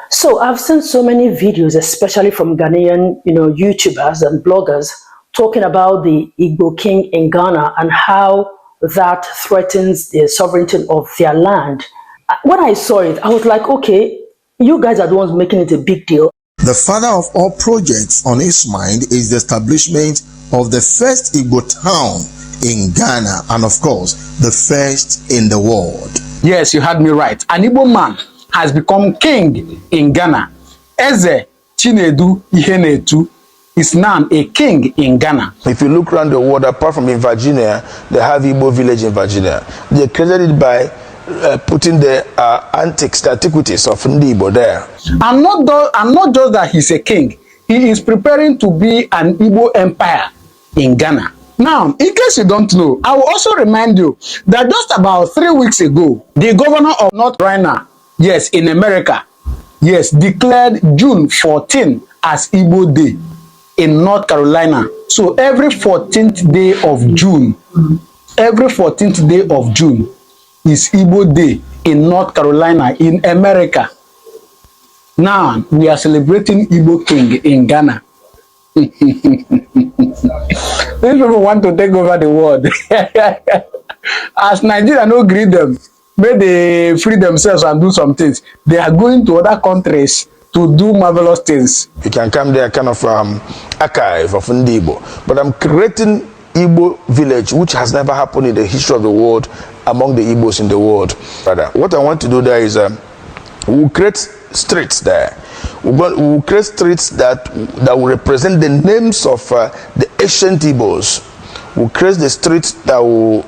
So I've seen so many videos, especially from Ghanaian, YouTubers and bloggers talking about the Igbo king in Ghana and how that threatens the sovereignty of their land. When I saw it, I was like, okay, you guys are the ones making it a big deal. The father of all projects on his mind is the establishment of the first Igbo town in Ghana and, of course, the first in the world. Yes, you had me right. An Igbo man has become king in Ghana. Eze Chinedu Ihenetu is now a king in Ghana. If you look around the world, apart from in Virginia, they have Igbo village in Virginia. They created it by putting the antiques, the antiquities of Igbo there. And not just that he's a king, he is preparing to be an Igbo empire in Ghana. Now, in case you don't know, I will also remind you that just about 3 weeks ago, the governor of North Carolina, yes, in America, yes, declared June 14 as Igbo Day in North Carolina. So every 14th day of June, is Igbo Day in North Carolina, in America. Now, we are celebrating Igbo King in Ghana. These people want to take over the world. As Nigeria no greet them, may they free themselves and do some things. They are going to other countries to do marvelous things. You can come there, kind of archive of Igbo. But I'm creating Igbo village, which has never happened in the history of the world among the Igbos in the world. What I want to do there is we'll create streets there. We'll create streets that will represent the names of the ancient Igbos. We'll create the streets that will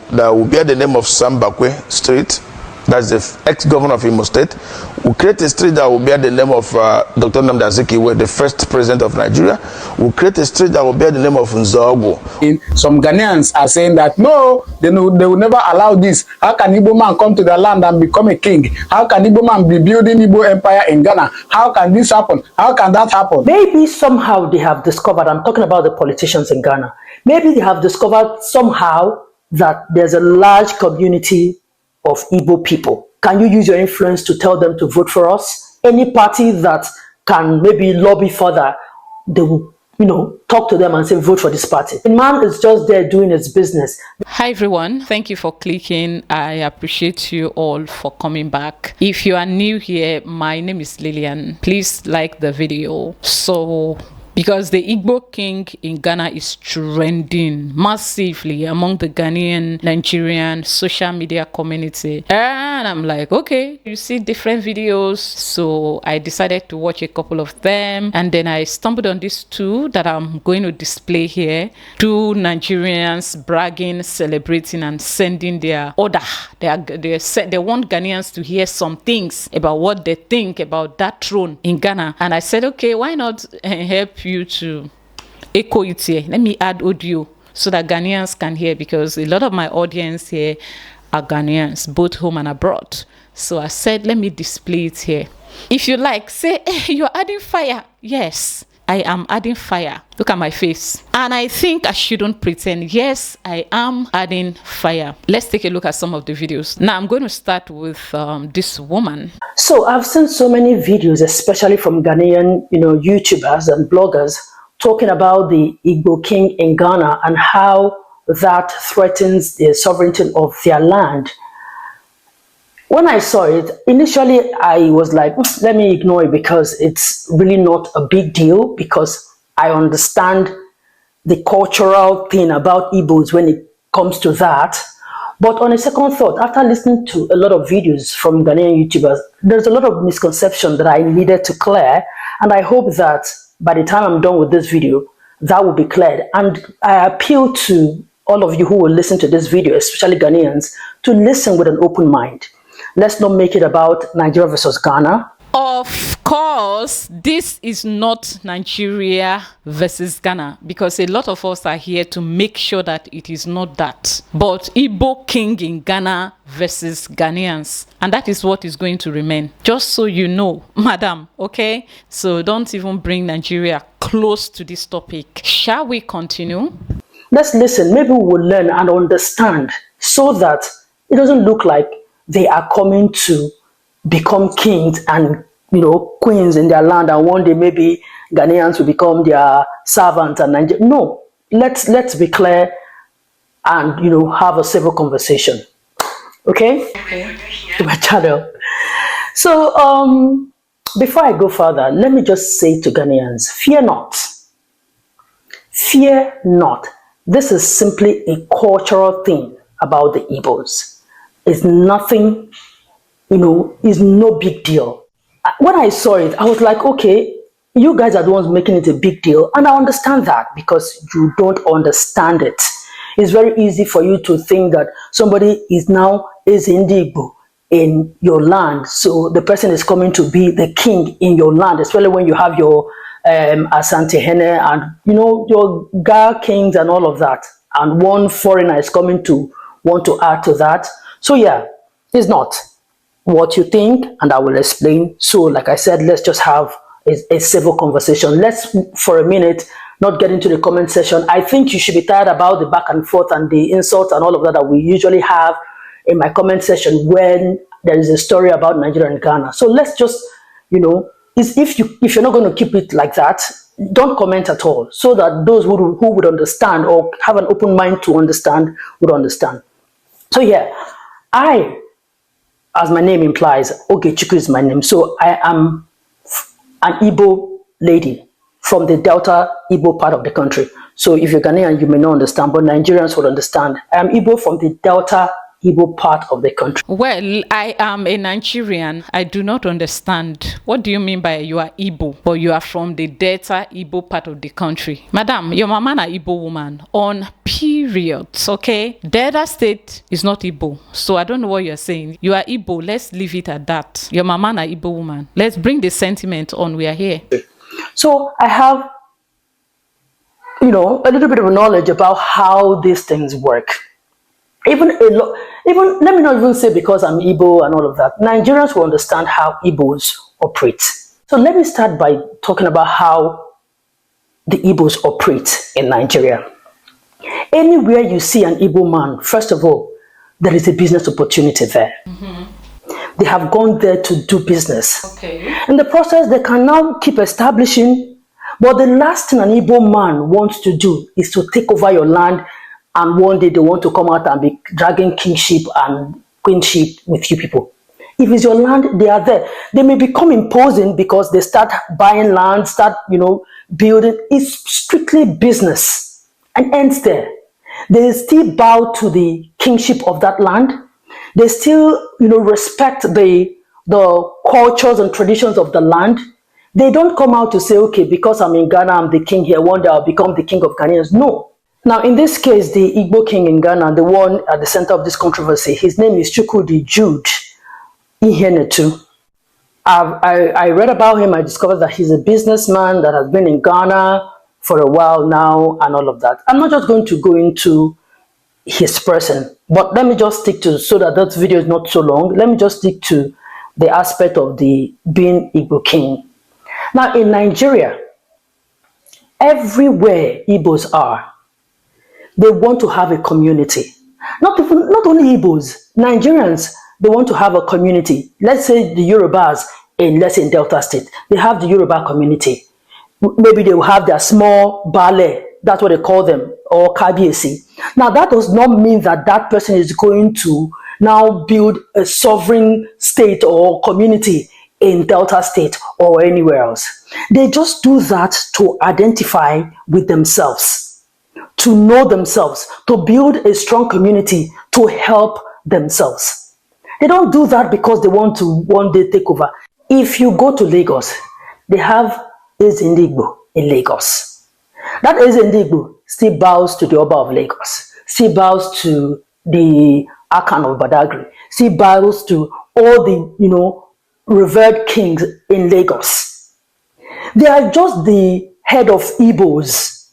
bear the name of Sambakwe Street. That's the ex-governor of Imo State. We'll create a street that will bear the name of Dr. Nnamdi Azikiwe, the first president of Nigeria. We'll create a street that will bear the name of Nzogo. Some Ghanaians are saying that no, they will never allow this. How can Igbo man come to the land and become a king? How can Igbo man be building Igbo empire in Ghana? How can this happen? How can that happen? Maybe somehow they have discovered, I'm talking about the politicians in Ghana, maybe they have discovered somehow that there's a large community of Igbo people. Can you use your influence to tell them to vote for us? Any party that can maybe lobby further, they will, talk to them and say, vote for this party. The man is just there doing his business. Hi everyone, thank you for clicking. I appreciate you all for coming back. If you are new here, my name is Lillian. Please like the video. Because the Igbo king in Ghana is trending massively among the Ghanaian, Nigerian social media community. And I'm like, okay, you see different videos. So I decided to watch a couple of them. And then I stumbled on these two that I'm going to display here. Two Nigerians bragging, celebrating, and sending their order. They want Ghanaians to hear some things about what they think about that throne in Ghana. And I said, okay, why not help you to echo it here? Let me add audio so that Ghanaians can hear, because a lot of my audience here are Ghanaians, both home and abroad. So I said, let me display it here. If you like, say, hey, you're adding fire. Yes, I am adding fire. Look at my face. And I think I shouldn't pretend. Yes, I am adding fire. Let's take a look at some of the videos. Now I'm going to start with this woman. So I've seen so many videos, especially from Ghanaian, YouTubers and bloggers talking about the Igbo king in Ghana and how that threatens the sovereignty of their land. When I saw it, initially I was like, let me ignore it because it's really not a big deal, because I understand the cultural thing about Igbos when it comes to that. But on a second thought, after listening to a lot of videos from Ghanaian YouTubers, there's a lot of misconception that I needed to clear. And I hope that by the time I'm done with this video, that will be cleared. And I appeal to all of you who will listen to this video, especially Ghanaians, to listen with an open mind. Let's not make it about Nigeria versus Ghana. Of course, this is not Nigeria versus Ghana, because a lot of us are here to make sure that it is not that. But Igbo king in Ghana versus Ghanaians. And that is what is going to remain. Just so you know, madam, okay? So don't even bring Nigeria close to this topic. Shall we continue? Let's listen. Maybe we will learn and understand so that it doesn't look like they are coming to become kings and queens in their land, and one day maybe Ghanaians will become their servants and Nigeria. No, let's be clear and have a civil conversation. Okay? To my channel. So before I go further, let me just say to Ghanaians, fear not. Fear not. This is simply a cultural thing about the Igbos. It's nothing, it's no big deal. When I saw it, I was like, okay, you guys are the ones making it a big deal. And I understand that because you don't understand it. It's very easy for you to think that somebody is Igbo in your land. So the person is coming to be the king in your land, especially when you have your Asante Hene and, your Ga kings and all of that. And one foreigner is coming to want to add to that. So yeah, it's not what you think, and I will explain. So like I said, let's just have a civil conversation. Let's, for a minute, not get into the comment section. I think you should be tired about the back and forth and the insults and all of that we usually have in my comment section when there is a story about Nigeria and Ghana. So let's just, if you're not going to keep it like that, don't comment at all, so that those who would understand or have an open mind to understand would understand. So yeah, as my name implies, Ogechukwu is my name. So I am an Igbo lady from the Delta Igbo part of the country. So if you're Ghanaian, you may not understand, but Nigerians would understand. I am Igbo from the Delta Igbo part of the country. Well, I am a Nigerian. I do not understand. What do you mean by you are Igbo, but you are from the Delta Igbo part of the country? Madam, your mama na Igbo woman on periods, okay? Delta state is not Igbo, so I don't know what you're saying. You are Igbo, let's leave it at that. Your mama na Igbo woman. Let's bring the sentiment on, we are here. So I have, a little bit of knowledge about how these things work. Even let me not even say because I'm Igbo and all of that. Nigerians will understand how Igbos operate. So let me start by talking about how the Igbos operate in Nigeria. Anywhere you see an Igbo man, first of all, there is a business opportunity there. They have gone there to do business. Okay. In the process, they can now keep establishing, but the last thing an Igbo man wants to do is to take over your land, and one day they want to come out and be dragging kingship and queenship with you people. If it's your land, they are there. They may become imposing because they start buying land, start, building. It's strictly business and ends there. They still bow to the kingship of that land. They still, respect the cultures and traditions of the land. They don't come out to say, okay, because I'm in Ghana, I'm the king here, one day I'll become the king of Ghanaians. No. Now, in this case, the Igbo king in Ghana, the one at the center of this controversy, his name is Chukwudi Jude Ihenetu. I read about him. I discovered that he's a businessman that has been in Ghana for a while now and all of that. I'm not just going to go into his person, but let me just stick to, so that that video is not so long, let me just stick to the aspect of the being Igbo king. Now, in Nigeria, everywhere Igbos are, they want to have a community. Not only Igbos, Nigerians, they want to have a community. Let's say the Yorubas in Delta State, they have the Yoruba community. Maybe they will have their small ballet, that's what they call them, or kabiesi. Now that does not mean that that person is going to now build a sovereign state or community in Delta State or anywhere else. They just do that to identify with themselves, to know themselves, to build a strong community, to help themselves. They don't do that because they want to one day take over. If you go to Lagos, they have Ezindigbo in Lagos. That Ezindigbo still bows to the Oba of Lagos, still bows to the Akan of Badagry, still bows to all the, revered kings in Lagos. They are just the head of Igbos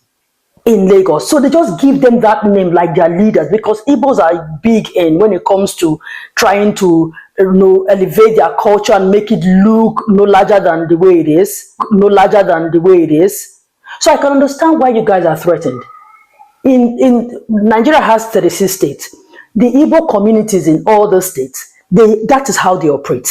in Lagos. So they just give them that name like their leaders, because Igbos are big in when it comes to trying to elevate their culture and make it look no larger than the way it is, So I can understand why you guys are threatened. In Nigeria has 36 states. The Igbo communities in all the states, that is how they operate.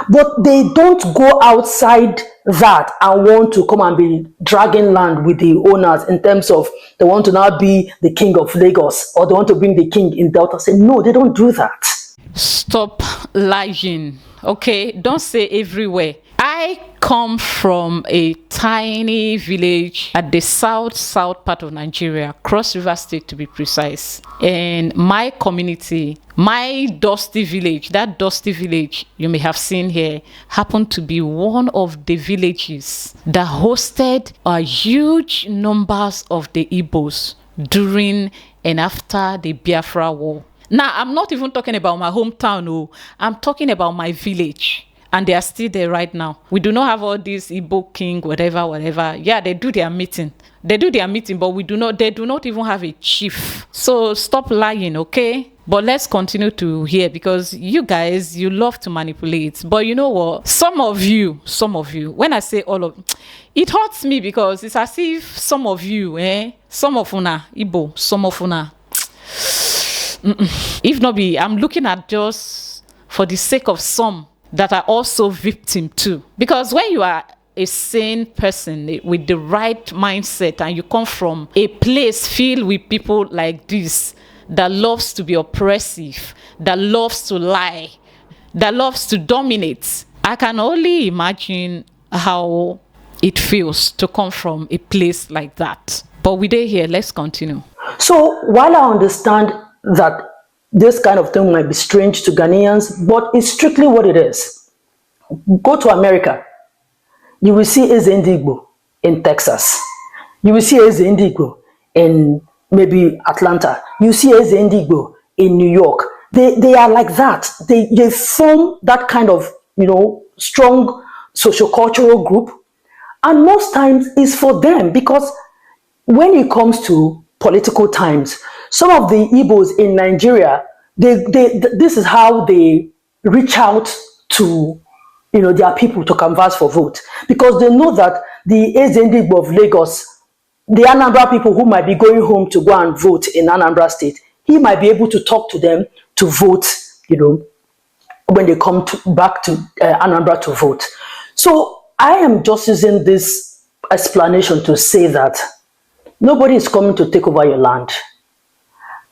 But they don't go outside that and want to come and be dragging land with the owners in terms of they want to now be the king of Lagos or they want to bring the king in Delta. Say, no, they don't do that. Stop lying. Okay, don't say everywhere. I come from a tiny village at the south part of Nigeria, Cross River State to be precise. And my community, my dusty village, that dusty village you may have seen here, happened to be one of the villages that hosted a huge numbers of the Igbos during and after the Biafra War. Now, I'm not even talking about my hometown. Oh, I'm talking about my village. And they are still there right now. We do not have all these Igbo king, whatever. Yeah, they do their meeting. They do their meeting, but they do not even have a chief. So stop lying, okay? But let's continue to hear, because you guys, you love to manipulate. But you know what? Some of you, when I say all of, it hurts me because it's as if some of you, some of una, Igbo, some of una, if not be, I'm looking at just for the sake of some that are also victim too. Because when you are a sane person with the right mindset and you come from a place filled with people like this that loves to be oppressive, that loves to lie, that loves to dominate, I can only imagine how it feels to come from a place like that. But we did here, let's continue. So while I understand that this kind of thing might be strange to Ghanaians, but it's strictly what it is. Go to America, you will see Eze Igbo in Texas. You will see Eze Igbo in maybe Atlanta. You see Eze Igbo in New York. They are like that. They form that kind of, strong socio-cultural group. And most times it's for them, because when it comes to political times, some of the Igbos in Nigeria, this is how they reach out to their people to canvass for vote, because they know that the Eze Igbo of Lagos, the Anambra people who might be going home to go and vote in Anambra State, he might be able to talk to them to vote, when they come back to Anambra to vote. So I am just using this explanation to say that nobody is coming to take over your land.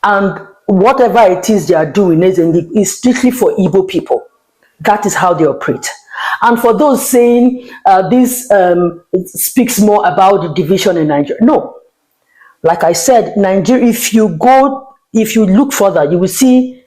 And whatever it is they are doing is strictly for Igbo people. That is how they operate. And for those saying this speaks more about the division in Nigeria, no. Like I said, Nigeria, if you look further, you will see.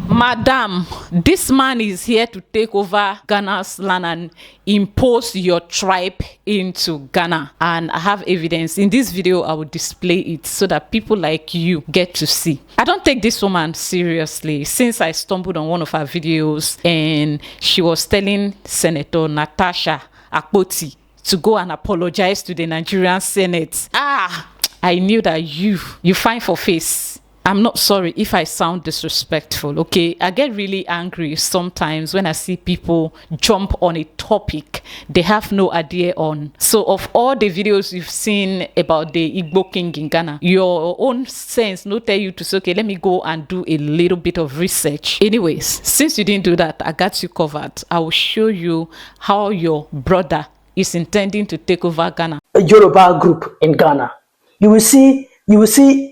Madam, this man is here to take over Ghana's land and impose your tribe into Ghana. And I have evidence. In this video, I will display it so that people like you get to see. I don't take this woman seriously, since I stumbled on one of her videos and she was telling Senator Natasha Akpoti to go and apologize to the Nigerian Senate. I knew that you fine for face. I'm not sorry if I sound disrespectful, okay? I get really angry sometimes when I see people jump on a topic they have no idea on. So of all the videos you've seen about the Igbo king in Ghana, your own sense no tell you to say, okay, let me go and do a little bit of research. Anyways, since you didn't do that, I got you covered. I will show you how your brother is intending to take over Ghana. A Yoruba group in Ghana. You will see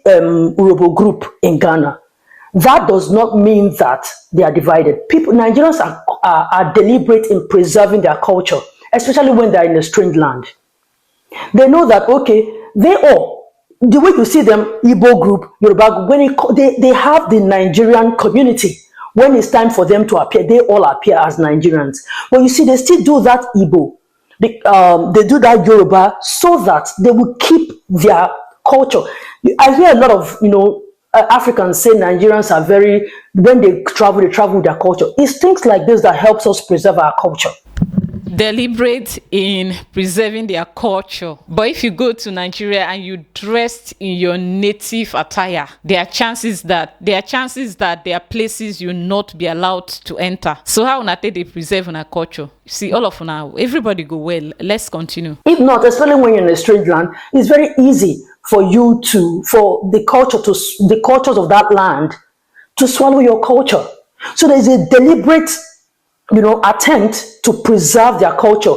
Urobo group in Ghana. That does not mean that they are divided. Nigerians are deliberate in preserving their culture, especially when they are in a strange land. They know that, okay, the way you see them, Igbo group, Yoruba group, they have the Nigerian community. When it's time for them to appear, they all appear as Nigerians. But you see, they still do that Igbo. They do that Yoruba so that they will keep their culture. I hear a lot of Africans say Nigerians are when they travel with their culture. It's things like this that helps us preserve our culture. Deliberate in preserving their culture. But if you go to Nigeria and you dressed in your native attire, there are chances that there are places you'll not be allowed to enter. So how on they preserve our culture? See, all of now, everybody go well. Let's continue. If not, especially when you're in a strange land, it's very easy for the cultures of that land to swallow your culture. So there's a deliberate attempt to preserve their culture.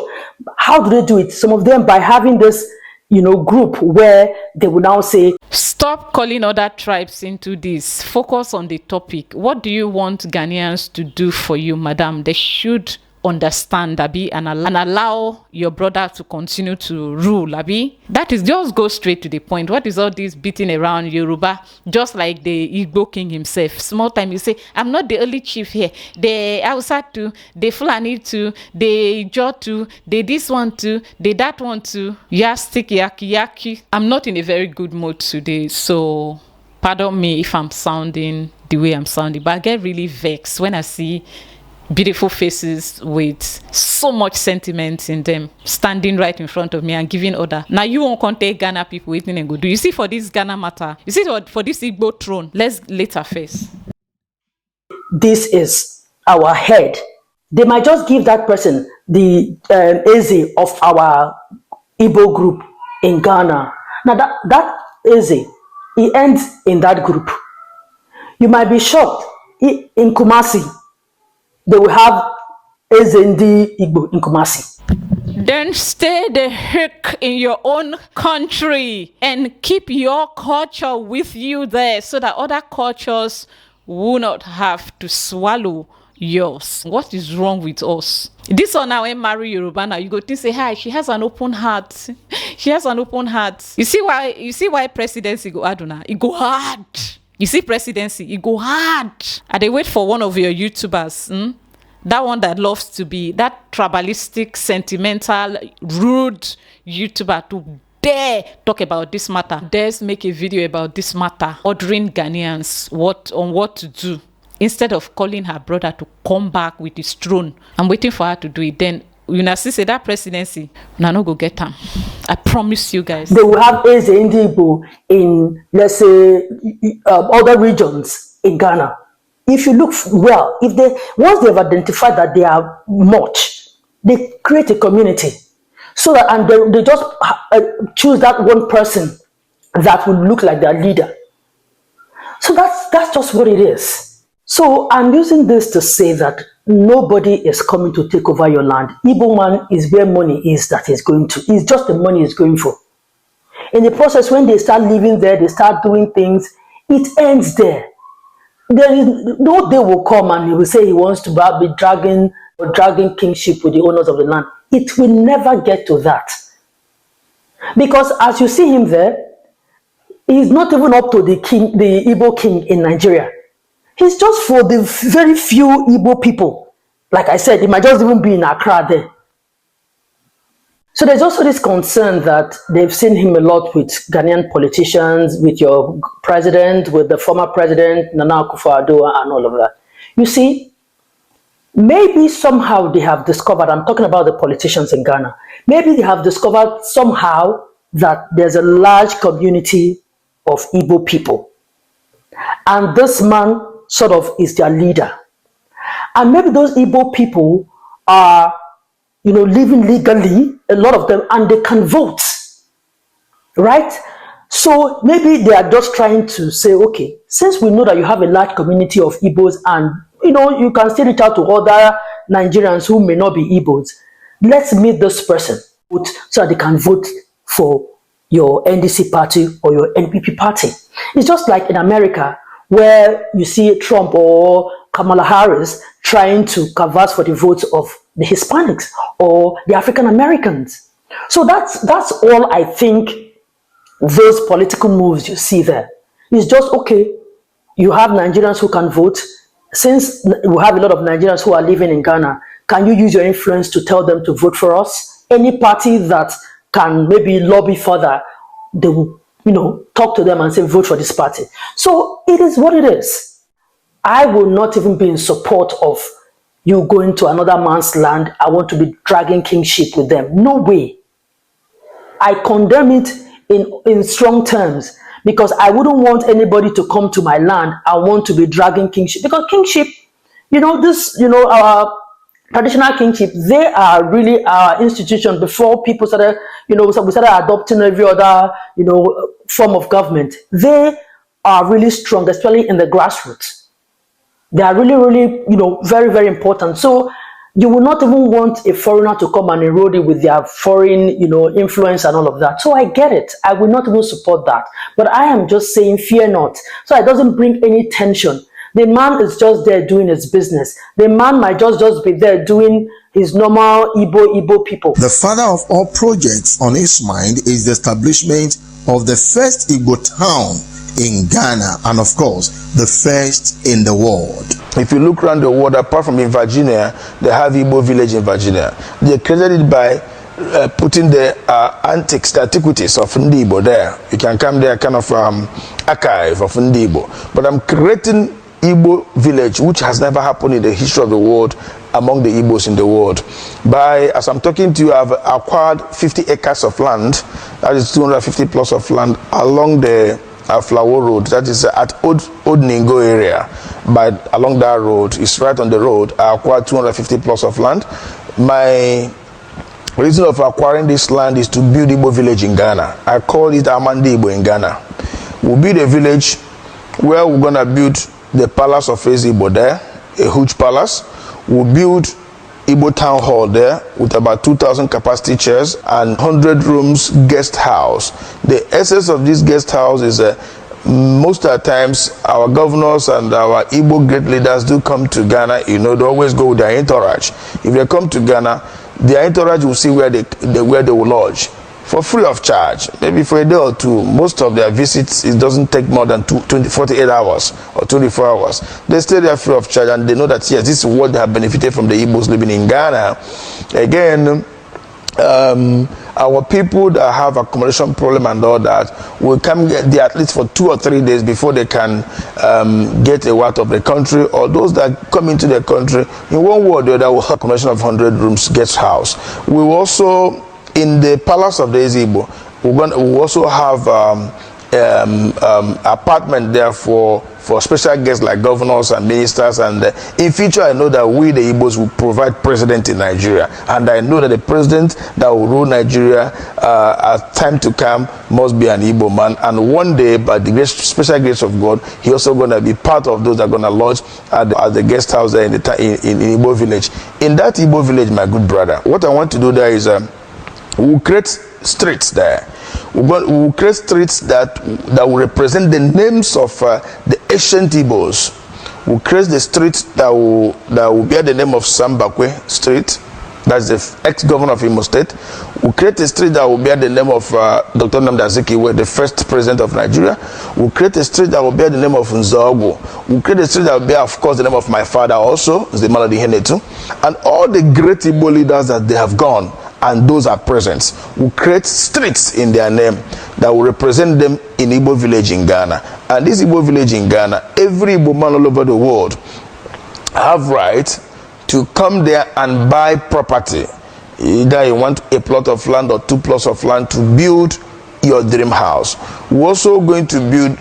How do they do it? Some of them by having this, group where they will now say, Stop calling other tribes into this. Focus on the topic. What do you want Ghanaians to do for you, madam? They should understand, Abi, and allow your brother to continue to rule, Abi. That is, just go straight to the point. What is all this beating around Yoruba? Just like the Igbo king himself. Small time you say, I'm not the only chief here. The Hausa too, the Fulani too, the Ijo too, the this one too, the that one too. Yastik yaki yaki. I'm not in a very good mood today, so pardon me if I'm sounding the way I'm sounding, but I get really vexed when I see beautiful faces with so much sentiment in them standing right in front of me and giving order. Now you won't contact Ghana people waiting and go do. You see, for this Ghana matter, you see, for this Igbo throne, let's later face. this is our head. They might just give that person the Eze of our Igbo group in Ghana. Now that Eze, he ends in that group. You might be shocked. In Kumasi, they will have Ezendi Igbo in Kumasi. Then stay the heck in your own country and keep your culture with you there so that other cultures will not have to swallow yours. What is wrong with us? This one now, when marry Yoruba now, you go to say, hi, she has an open heart. She has an open heart. You see why presidency go hard now? It go hard. You see presidency, it go hard. And they wait for one of your YouTubers, that one that loves to be that tribalistic, sentimental, rude YouTuber to dare talk about this matter, dares make a video about this matter, ordering Ghanaians what to do, instead of calling her brother to come back with his throne. I'm waiting for her to do it. Then you see say that presidency, no go get them. I promise you guys. They will have Eze Igbo in, let's say, other regions in Ghana. If you look well, once they've identified that they are much, they create a community. So that, and they just choose that one person that would look like their leader. So that's just what it is. So I'm using this to say that nobody is coming to take over your land. Igbo man is where money is that is going to. It's just the money is going for. In the process, when they start living there, they start doing things, it ends there. There is no day will come and he will say he wants to be dragging kingship with the owners of the land. It will never get to that. Because as you see him there, he's not even up to the Igbo king in Nigeria. He's just for the very few Igbo people. Like I said, he might just even be in Accra there. So there's also this concern that they've seen him a lot with Ghanaian politicians, with your president, with the former president, Nana Akufo-Addo, and all of that. You see, maybe somehow they have discovered, I'm talking about the politicians in Ghana, maybe they have discovered somehow that there's a large community of Igbo people. And this man sort of is their leader. And maybe those Igbo people are, living legally, a lot of them, and they can vote, right? So maybe they are just trying to say, okay, since we know that you have a large community of Igbos and, you can still reach out to other Nigerians who may not be Igbos, let's meet this person so that they can vote for your NDC party or your NPP party. It's just like in America, where you see Trump or Kamala Harris trying to canvass for the votes of the Hispanics or the African Americans. So that's all I think those political moves you see there. It's just, okay, you have Nigerians who can vote. Since we have a lot of Nigerians who are living in Ghana, can you use your influence to tell them to vote for us? Any party that can maybe lobby further, they will, talk to them and say, vote for this party. So it is what it is. I will not even be in support of you going to another man's land. I want to be dragging kingship with them. No way. I condemn it in strong terms, because I wouldn't want anybody to come to my land. I want to be dragging kingship, because kingship, our traditional kingship, they are really our institution. Before people started, we started adopting every other, form of government. They are really strong, especially in the grassroots. They are really, really, very, very important. So you will not even want a foreigner to come and erode it with their foreign, influence and all of that. So I get it. I will not even support that. But I am just saying, fear not. So it doesn't bring any tension. The man is just there doing his business. The man might just be there doing his normal Igbo people. The father of all projects on his mind is the establishment of the first Igbo town in Ghana, and of course, the first in the world. If you look around the world, apart from in Virginia, they have Igbo village in Virginia. They created it by putting the antiquities of Igbo there. You can come there, kind of archive of Igbo. But I'm creating Igbo village, which has never happened in the history of the world among the Igbos in the world. As I'm talking to you, I've acquired 50 acres of land, that is 250 plus of land along the Flower Road, that is at Old Ningo area. But along that road, it's right on the road. I acquired 250 plus of land. My reason of acquiring this land is to build Igbo village in Ghana. I call it Amandi Igbo in Ghana. We'll build a village where we're gonna build the palace of Igbo there, a huge palace. We'll build Igbo town hall there with about 2,000 capacity chairs and 100 rooms guest house. The essence of this guest house is most of the times our governors and our Igbo great leaders do come to Ghana. They always go with their entourage. If they come to Ghana, their entourage will see where they will lodge for free of charge, maybe for a day or two. Most of their visits, it doesn't take more than 48 hours or 24 hours. They stay there free of charge, and they know that, yes, this is what they have benefited from the Igbos living in Ghana. Again, our people that have accommodation problem and all that will come there at least for 2 or 3 days before they can get a out of the country, or those that come into the country in one way or the other will have accommodation of 100 rooms guest house. We will also, in the palace of the Igbo, we also have apartment there for special guests like governors and ministers. And in future, I know that we, the Igbos, will provide president in Nigeria. And I know that the president that will rule Nigeria at time to come must be an Igbo man. And one day, by the special grace of God, he also going to be part of those that are going to lodge at the guest house there in Igbo village. In that Igbo village, my good brother, what I want to do there is we'll create streets there. We'll create streets that will represent the names of the ancient Igbos. We'll create the streets that will bear the name of Sambakwe Street. That's the ex-governor of Imo State. We'll create a street that will bear the name of Dr. Nnamdi Azikiwe, the first president of Nigeria. We'll create a street that will bear the name of Nzogwu. We'll create a street that will bear, of course, the name of my father also, Zemaladi Henetu. And all the great Igbo leaders that they have gone, and those are present, will create streets in their name that will represent them in Igbo village in Ghana. And this Igbo village in Ghana, every Igbo man all over the world have right to come there and buy property. Either you want a plot of land or 2 plots of land to build your dream house. We're also going to build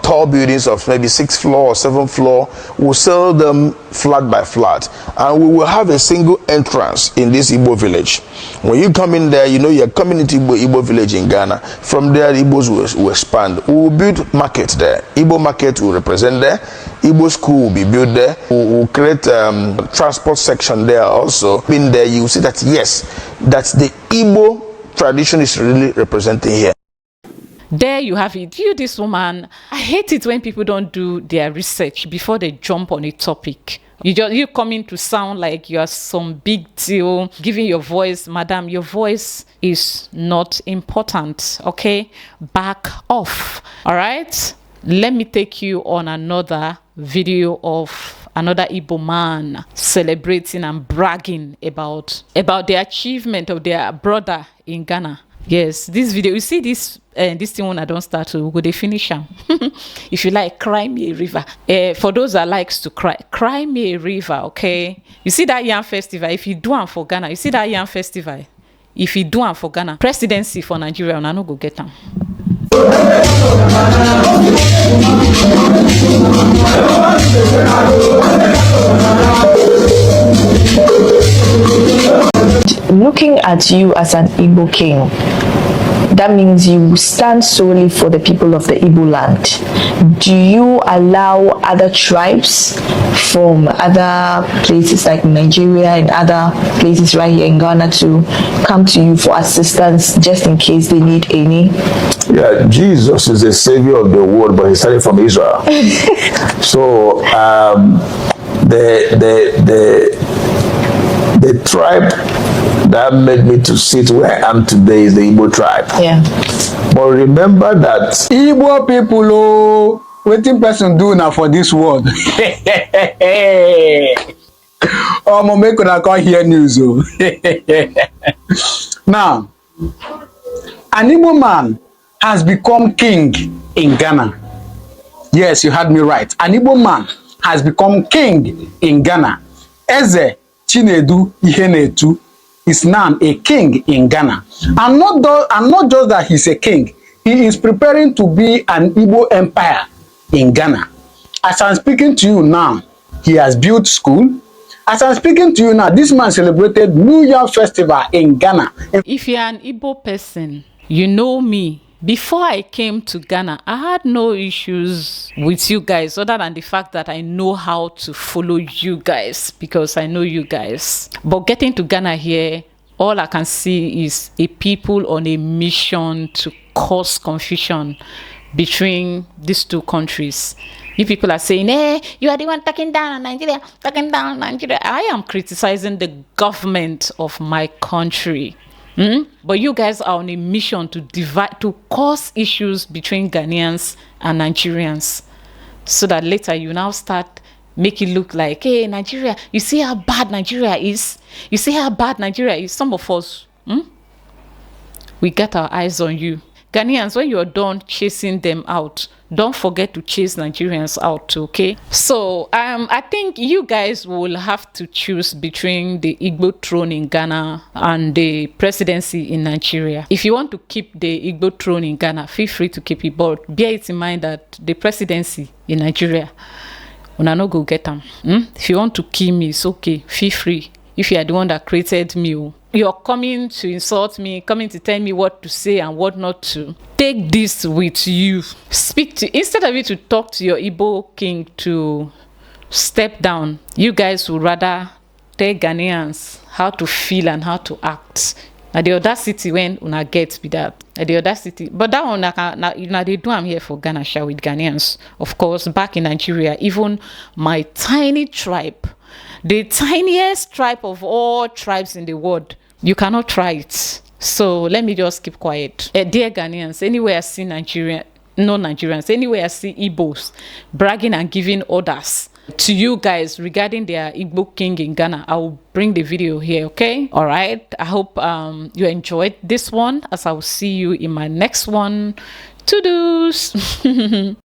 tall buildings of maybe 6th floor or 7th floor. We'll sell them flat by flat, and we will have a single entrance in this Igbo village. When you come in there, you're coming into Igbo village in Ghana. From there, the Igbos will expand. We will build market there. Igbo market will represent there. Igbo school will be built there. We'll create transport section there also. In there, you will see that, yes, that's the Igbo tradition is really representing here. There you have it. This woman, I hate it when people don't do their research before they jump on a topic. You come in to sound like you are some big deal, giving your voice. Madam, your voice is not important, okay? Back off, all right? Let me take you on another video of another Igbo man celebrating and bragging about the achievement of their brother in Ghana. Yes, this video, you see this thing when I don't start to go, they finish them. If you like, cry me a river. For those that likes to cry me a river, okay? You see that Yam Festival, if you do one for Ghana, you see that Yam Festival, if you do one for Ghana, presidency for Nigeria, and I no go get them. Looking at you as an Igbo king, that means you stand solely for the people of the Igbo land. Do you allow other tribes from other places like Nigeria and other places right here in Ghana to come to you for assistance just in case they need any? Yeah, Jesus is the savior of the world, but he started from Israel. So the tribe that made me to sit where I am today is the Igbo tribe. Yeah. But remember that Igbo people, oh, wetin person do now for this world? Oh, make una come hear news, oh. Now, an Igbo man has become king in Ghana. Yes, you heard me right. An Igbo man has become king in Ghana. Eze Chinedu Ihenetu is now a king in Ghana. And not just that he's a king, he is preparing to be an Igbo empire in Ghana. As I'm speaking to you now, he has built school. As I'm speaking to you now, this man celebrated New Year Festival in Ghana. If you're an Igbo person, you know me. Before I came to Ghana, I had no issues with you guys other than the fact that I know how to follow you guys because I know you guys. But getting to Ghana here, all I can see is a people on a mission to cause confusion between these two countries. You people are saying, hey, you are the one talking down on Nigeria, talking down on Nigeria. I am criticizing the government of my country. But you guys are on a mission to divide, to cause issues between Ghanaians and Nigerians, so that later you now start make it look like, hey, Nigeria, you see how bad Nigeria is? You see how bad Nigeria is? Some of us, we got our eyes on you. Ghanaians, when you're done chasing them out, don't forget to chase Nigerians out, okay? So I think you guys will have to choose between the Igbo throne in Ghana and the presidency in Nigeria. If you want to keep the Igbo throne in Ghana, feel free to keep it, but bear it in mind that the presidency in Nigeria, una no go get them. If you want to kill me, it's okay, feel free. If you are the one that created me, you're coming to insult me, coming to tell me what to say and what not to. Take this with you. Speak to, instead of you to talk to your Igbo king to step down, you guys would rather tell Ghanaians how to feel and how to act. Now the audacity when una get be that. The audacity, but that one now they do. I'm here for Ghana share with Ghanaians. Of course, back in Nigeria, even my tiny tribe, the tiniest tribe of all tribes in the world, you cannot try it. So let me just keep quiet. Dear Ghanaians, anywhere I see Nigerians, anywhere I see Igbos bragging and giving orders to you guys regarding their Igbo king in Ghana, I will bring the video here, okay? All right. I hope you enjoyed this one, as I will see you in my next one. Toodles.